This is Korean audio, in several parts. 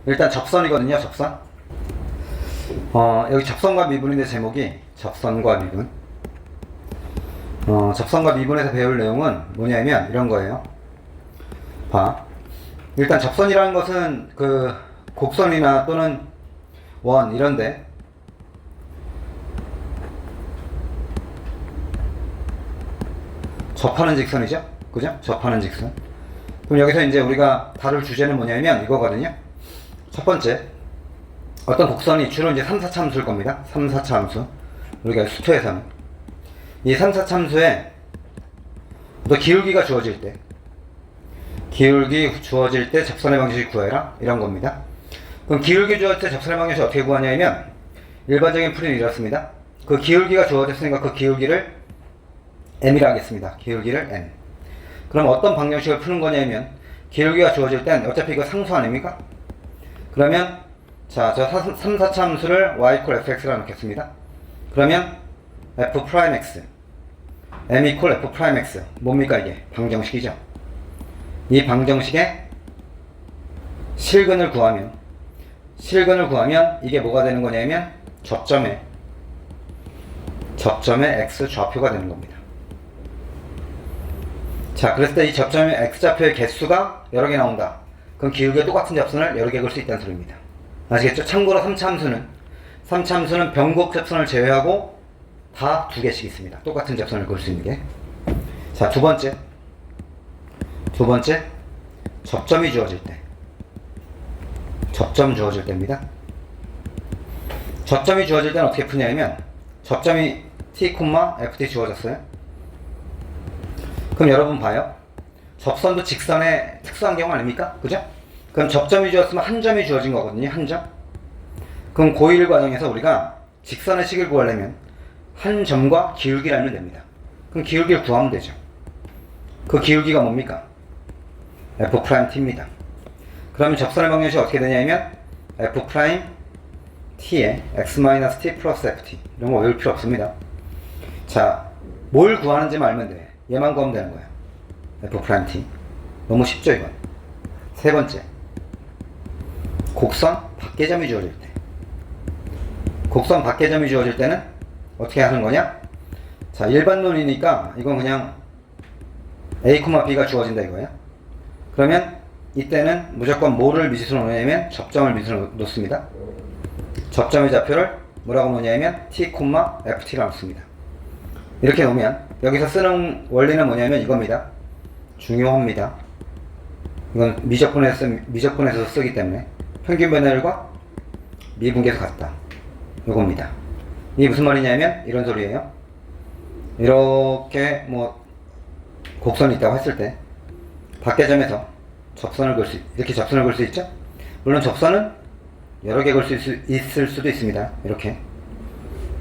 일단 접선이거든요. 접선. 여기 접선과 미분인데 제목이 접선과 미분. 접선과 미분에서 배울 내용은 뭐냐면 이런 거예요. 봐. 일단 접선이라는 것은 그 곡선이나 또는 원 이런데 접하는 직선이죠. 그죠? 접하는 직선. 그럼 여기서 이제 우리가 다룰 주제는 뭐냐면 이거거든요. 첫 번째, 어떤 곡선이 주로 이제 3, 4차 함수일 겁니다. 3, 4차 함수. 우리가 수투에서는 이 3, 4차 함수에 또 기울기가 주어질 때 접선의 방정식 구해라 이런 겁니다. 그럼 기울기 주어질 때 접선의 방정식 어떻게 구하냐면 일반적인 풀이는 이렇습니다. 그 기울기가 주어졌으니까 그 기울기를 m이라 하겠습니다. 기울기를 m. 그럼 어떤 방정식을 푸는 거냐면 기울기가 주어질 땐 어차피 이거 상수 아닙니까? 그러면 자, 저 3, 4차 함수를 y fx라 놓겠습니다. 그러면 f'x m f'x 뭡니까 이게? 방정식이죠. 이 방정식의 실근을 구하면 이게 뭐가 되는 거냐면 접점의 x 좌표가 되는 겁니다. 자, 그랬을 때 이 접점의 x좌표의 개수가 여러 개 나온다. 그럼 기울기가 똑같은 접선을 여러 개 그을 수 있다는 소리입니다. 아시겠죠? 참고로 3차 함수는 변곡 접선을 제외하고 다 2개씩 있습니다. 똑같은 접선을 그을 수 있는 게. 자, 두 번째, 접점이 주어질 때. 접점 주어질 때입니다. 접점이 주어질 때는 어떻게 푸냐면 접점이 t, ft 주어졌어요. 그럼 여러분 봐요. 접선도 직선의 특수한 경우 아닙니까? 그죠? 그럼 접점이 주었으면 한 점이 주어진 거거든요. 한 점. 그럼 고1 과정에서 우리가 직선의 식을 구하려면 한 점과 기울기를 알면 됩니다. 그럼 기울기를 구하면 되죠. 그 기울기가 뭡니까? f't입니다. 그러면 접선의 방정식이 어떻게 되냐면 f't에 x-t 플러스 ft 이런 거 외울 필요 없습니다. 자, 뭘 구하는지 알면 돼. 얘만 구하면 되는 거예요. f't. 너무 쉽죠 이건. 세 번째, 곡선 밖에점이 주어질 때. 곡선 밖에점이 주어질 때는 어떻게 하는 거냐? 자, 일반론이니까 이건 그냥 a, b가 주어진다 이거예요. 그러면 이때는 무조건 뭐를 미지수로 놓냐면 접점을 미지수로 놓습니다. 접점의 좌표를 뭐라고 놓냐면 t, ft라고 놓습니다. 이렇게 놓으면 여기서 쓰는 원리는 뭐냐면 이겁니다. 중요합니다. 이건 미적분에서 쓰기 때문에 평균 변화율과 미분계수 같다. 요겁니다. 이게 무슨 말이냐면 이런 소리예요. 이렇게 뭐 곡선이 있다고 했을 때 밖에점에서 이렇게 접선을 그을 수 있죠? 물론 접선은 여러 개 그을 수 있을 수도 있습니다. 이렇게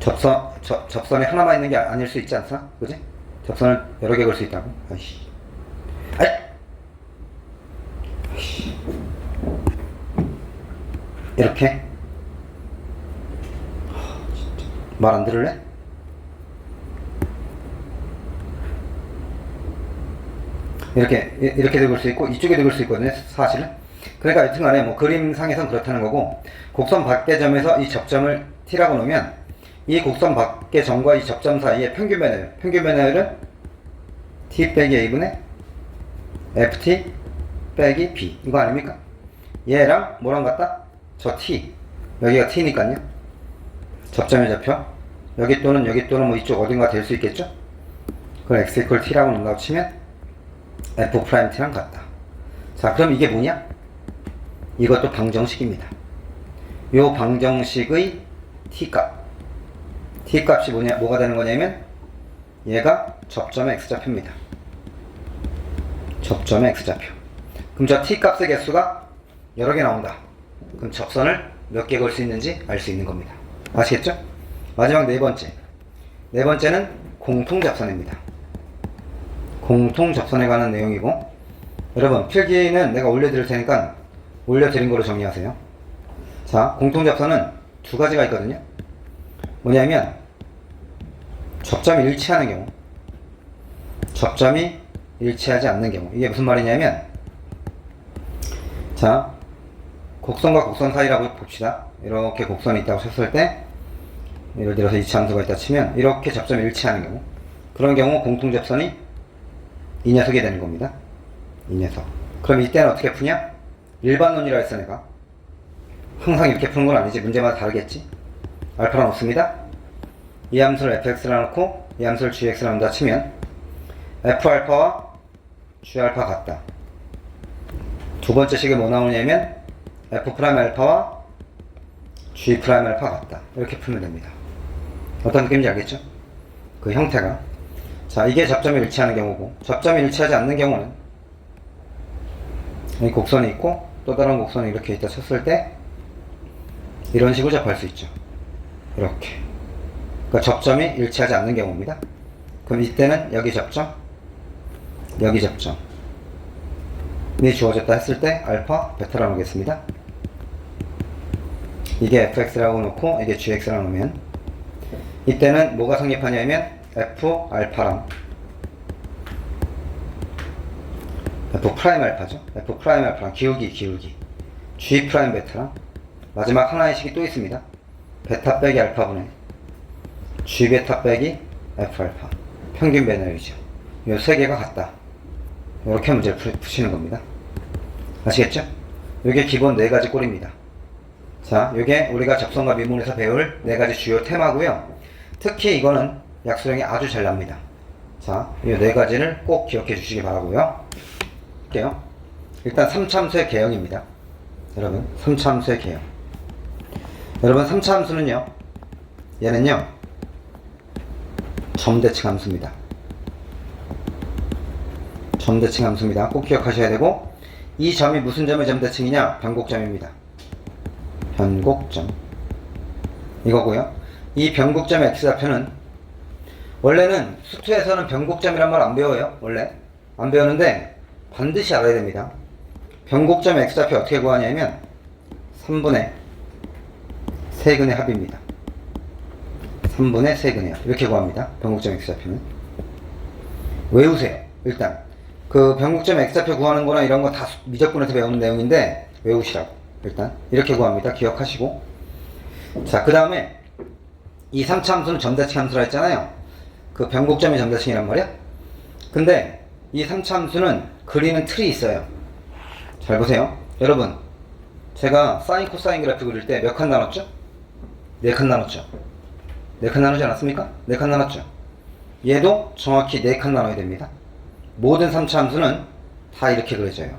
접선이 하나만 있는 게 아닐 수 있지 않사? 그지? 접선을 여러 개 그을 수 있다고. 이렇게 말 안 들을래? 이렇게도 그을 수 있고 이쪽에도 그을 수 있거든요. 사실은. 그러니까 여튼간에 뭐 그림상에선 그렇다는 거고, 곡선 밖의 점에서 이 접점을 t라고 놓으면 이 곡선 밖의 점과 이 접점 사이의 평균 변화율은 t 빼기 a분의 ft 빼기 b 이거 아닙니까? 얘랑 뭐랑 같다? 저 t, 여기가 t니까요. 접점의 좌표 여기 또는 뭐 이쪽 어딘가 될 수 있겠죠? 그걸 x t라고 놓는다고 치면 f't랑 같다. 자, 그럼 이게 뭐냐? 이것도 방정식입니다. 요 방정식의 t값이 뭐가 되는 거냐면 얘가 접점의 x좌표입니다. 접점의 x좌표. 그럼 저 t값의 개수가 여러 개 나온다. 그럼 접선을 몇 개 그을 수 있는지 알 수 있는 겁니다. 아시겠죠? 마지막 네 번째는 공통접선입니다. 공통접선에 관한 내용이고, 여러분 필기는 내가 올려드릴 테니까 올려드린 거로 정리하세요. 자, 공통접선은 두 가지가 있거든요. 뭐냐면 접점이 일치하는 경우, 접점이 일치하지 않는 경우. 이게 무슨 말이냐면, 자, 곡선과 곡선 사이라고 봅시다. 이렇게 곡선이 있다고 쳤을 때, 예를 들어서 이차함수가 있다 치면 이렇게 접점이 일치하는 경우, 그런 경우 공통접선이 이 녀석이 되는 겁니다. 이 녀석. 그럼 이때는 어떻게 푸냐? 일반론이라 했어 내가. 항상 이렇게 푸는 건 아니지. 문제마다 다르겠지. 알파라 놓습니다. 이 함수를 fx라 놓고 이 함수를 gx라 놓는다 치면 f알파와 g알파 같다. 두 번째 식에 뭐 나오냐면 f'알파와 g'알파 같다. 이렇게 풀면 됩니다. 어떤 느낌인지 알겠죠? 그 형태가. 자, 이게 접점이 일치하는 경우고, 접점이 일치하지 않는 경우는 이 곡선이 있고 또 다른 곡선이 이렇게 있다 쳤을 때 이런 식으로 접할 수 있죠. 이렇게. 그러니까 접점이 일치하지 않는 경우입니다. 그럼 이때는 여기 접점, 여기 접점이 주어졌다 했을 때 알파, 베타라 놓겠습니다. 이게 fx라고 놓고 이게 gx라고 놓으면 이때는 뭐가 성립하냐면 f 알파랑 f 프라임 알파죠. f 프라임 알파랑 기울기 g 프라임 베타랑 마지막 하나의 식이 또 있습니다. 베타 빼기 알파분의 g 베타 빼기 f 알파 평균 배널이죠. 이 세 개가 같다. 이렇게 문제를 푸시는 겁니다. 아시겠죠? 이게 기본 네 가지 꼴입니다. 자, 이게 우리가 접선과 미분에서 배울 네 가지 주요 테마고요. 특히 이거는 약수량이 아주 잘 납니다. 자, 이 네 가지를 꼭 기억해 주시기 바라고요. 할게요. 일단 3차 함수의 개형입니다. 여러분, 3차 함수의 개형. 여러분, 3차 함수는요, 얘는요, 점대칭 함수입니다. 점대칭 함수입니다. 꼭 기억하셔야 되고, 이 점이 무슨 점의 점대칭이냐? 변곡점입니다. 변곡점. 이거고요. 이 변곡점의 x좌표는 원래는 수투에서는 변곡점이란 말 안 배워요. 원래 안 배우는데 반드시 알아야 됩니다. 변곡점의 x좌표 어떻게 구하냐면 3분의 세근의 합입니다. 3분의 세근의 합. 이렇게 구합니다. 변곡점 x좌표는. 외우세요. 일단 그 변곡점 x좌표 구하는 거나 이런 거 다 미적분에서 배우는 내용인데 외우시라고. 일단 이렇게 구합니다. 기억하시고. 자, 그 다음에 이 3차 함수는 점대칭 함수라 했잖아요. 그 변곡점이 점대칭이란 말이야. 근데 이 3차 함수는 그리는 틀이 있어요. 잘 보세요. 여러분, 제가 사인 코사인 그래프 그릴 때 몇 칸 나눴죠? 4칸 나눴죠. 4칸 나누지 않았습니까? 4칸 나눴죠. 얘도 정확히 4칸 나눠야 됩니다. 모든 3차 함수는 다 이렇게 그려져요.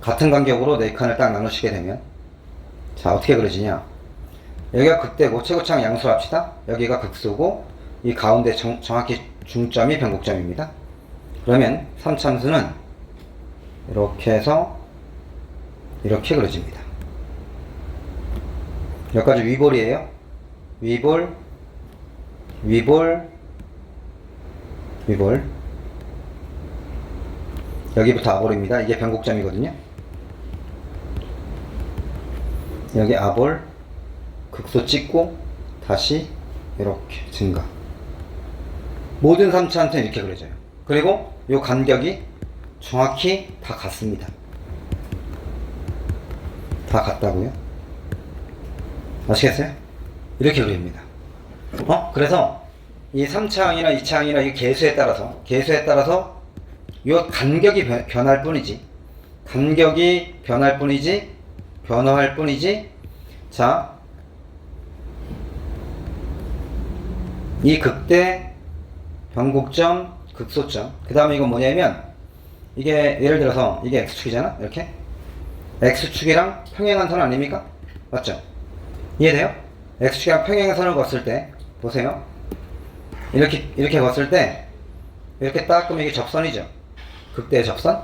같은 간격으로 4칸을 딱 나누시게 되면, 자, 어떻게 그려지냐? 여기가 극대고 최고차항 양수 합시다. 여기가 극수고 이 가운데 정확히 중점이 변곡점입니다. 그러면 3차 함수는 이렇게 해서 이렇게 그려집니다. 여기까지 위볼이에요. 위볼, 위볼, 위볼. 여기부터 아볼입니다. 이게 변곡점이거든요. 여기 아볼, 극소 찍고 다시 이렇게 증가. 모든 3차한테는 이렇게 그려져요. 그리고 이 간격이 정확히 다 같습니다. 다 같다고요? 아시겠어요? 이렇게 그립니다. 그래서 이 3차항이나 2차항이나 이 개수에 따라서 이 간격이 변할 뿐이지, 간격이 변할 뿐이지, 변화할 뿐이지. 자, 이 극대, 변곡점, 극소점. 그 다음에 이건 뭐냐면, 이게 예를 들어서 이게 x축이잖아. 이렇게 x축이랑 평행한 선 아닙니까? 맞죠? 이해돼요? x축이랑 평행한 선을 걷을 때 보세요. 이렇게 걷을 때 이렇게 딱 그럼 이게 접선이죠. 극대의 접선,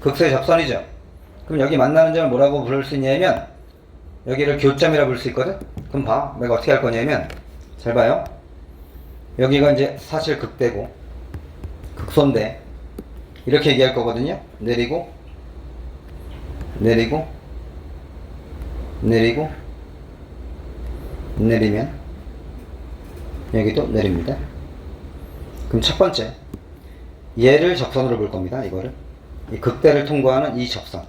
극소의 접선이죠. 그럼 여기 만나는 점을 뭐라고 부를 수 있냐면 여기를 교점이라 부를 수 있거든. 그럼 봐, 내가 어떻게 할 거냐면, 잘 봐요. 여기가 이제 사실 극대고 극소인데 이렇게 얘기할 거거든요. 내리고 내리고 내리고 내리면 여기도 내립니다. 그럼 첫 번째, 얘를 접선으로 볼 겁니다. 이거를 이 극대를 통과하는 이 접선,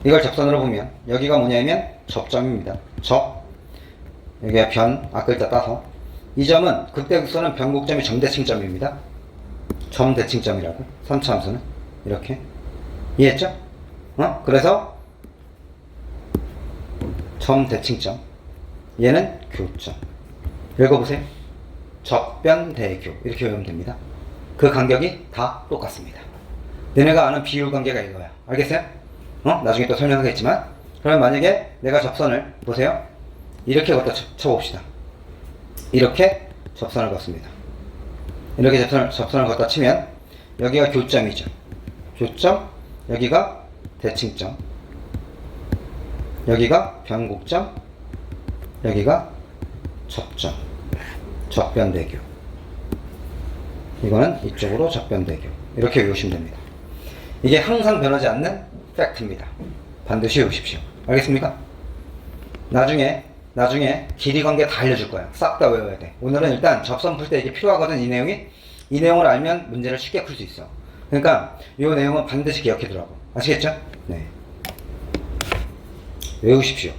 이걸 접선으로 보면 여기가 뭐냐면 접점입니다. 접, 여기가 변, 앞글자 따서 이 점은 극대극선은 변곡점이 점대칭점입니다. 점대칭점이라고 3차 함수는 이렇게 이해했죠? 그래서 점대칭점, 얘는 교점. 읽어보세요. 접변대교 이렇게 외우면 됩니다. 그 간격이 다 똑같습니다. 너네가 아는 비율 관계가 이거야. 알겠어요? 나중에 또 설명하겠지만, 그러면 만약에 내가 접선을 보세요. 이렇게 걷다 쳐봅시다. 이렇게 접선을 걷습니다. 이렇게 접선을 걷다 치면 여기가 교점이죠. 교점, 여기가 대칭점, 여기가 변곡점, 여기가 접점, 접변대교. 이거는 이쪽으로 접변대교. 이렇게 외우시면 됩니다. 이게 항상 변하지 않는 팩트입니다. 반드시 외우십시오. 알겠습니까? 나중에 길이 관계 다 알려줄 거야. 싹 다 외워야 돼. 오늘은 일단 접선 풀 때 이게 필요하거든, 이 내용이. 이 내용을 알면 문제를 쉽게 풀 수 있어. 그러니까 이 내용은 반드시 기억해 두라고. 아시겠죠? 네. 외우십시오.